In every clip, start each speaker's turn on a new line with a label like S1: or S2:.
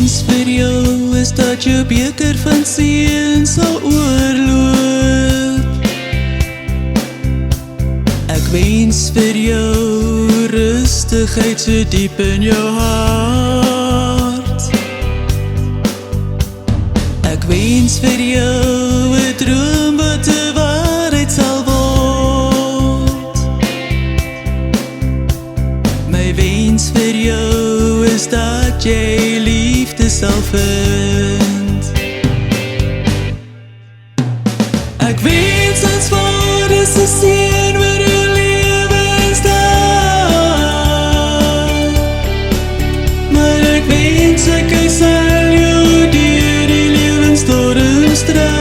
S1: wens vir jou is dat jou beker van seën sal oorloop. Ek wens vir jou rustigheid so diep in jou hart. Ek wens vir jou 'n droom wat 'n waarheid sal word. My wens vir jou is dat jy liefde sal vind. Ek wens ons Vader se seën oor jou lewens daar. Maar ek wens hy sal jou deur die lewensstorms dra.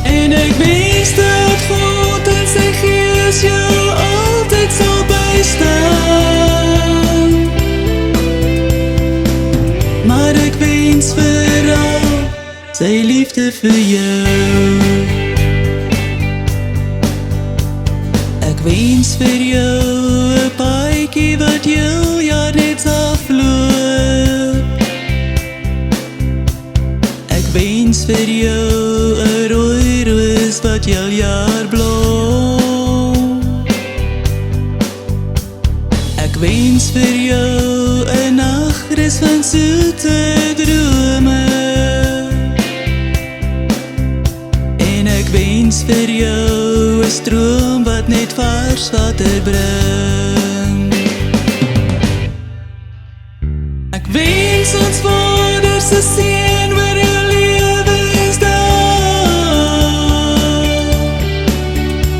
S1: En ek wens dat God en sy Gees jou altyd sal bystaan. Maar ek wens vooral sy liefde vir jou. Ek wens vir jou 'n paadjie wat heel jaar net afloop. Ek wens vir jou 'n rooi roos wat heel jaar blom. Ek wens vir jou 'n nagrus van soete drome. En ek wens vir jou 'n stroom wat net vars water bring. Ek wens ons Vader se seën oor jou lewens daar.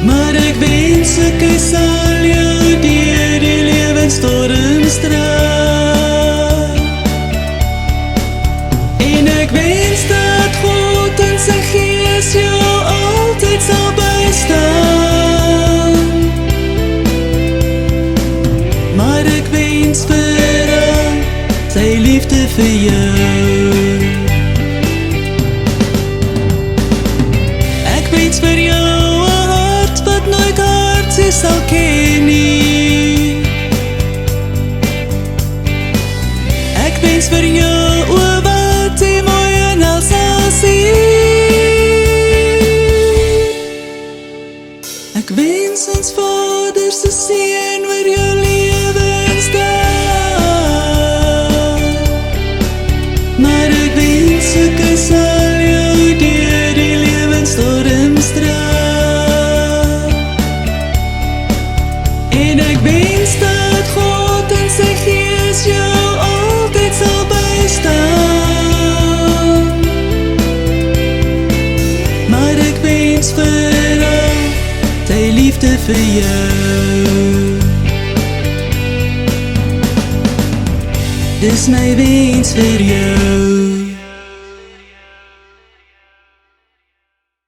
S1: Maar ek wens hy sal jou deur die lewensstorms dra. En ek wens dat God en sy Gees jou altyd sal bystaan. Maar ek wens vooral sy liefde vir jou. Ek wens vir jou 'n hart wat nooit hartseer sal ken nie. Ek wens vir jou oë wat jy mooi en al sal sien. Ek wens ons Vader se seën oor jou lewens daar. Maar ek wens hy sal jou deur die lewensstorms dra. En ek wens dat God en sy Gees jou altyd sal bystaan. Maar ek wens vooral sy liefde vir jou. Dis my wens vir jou.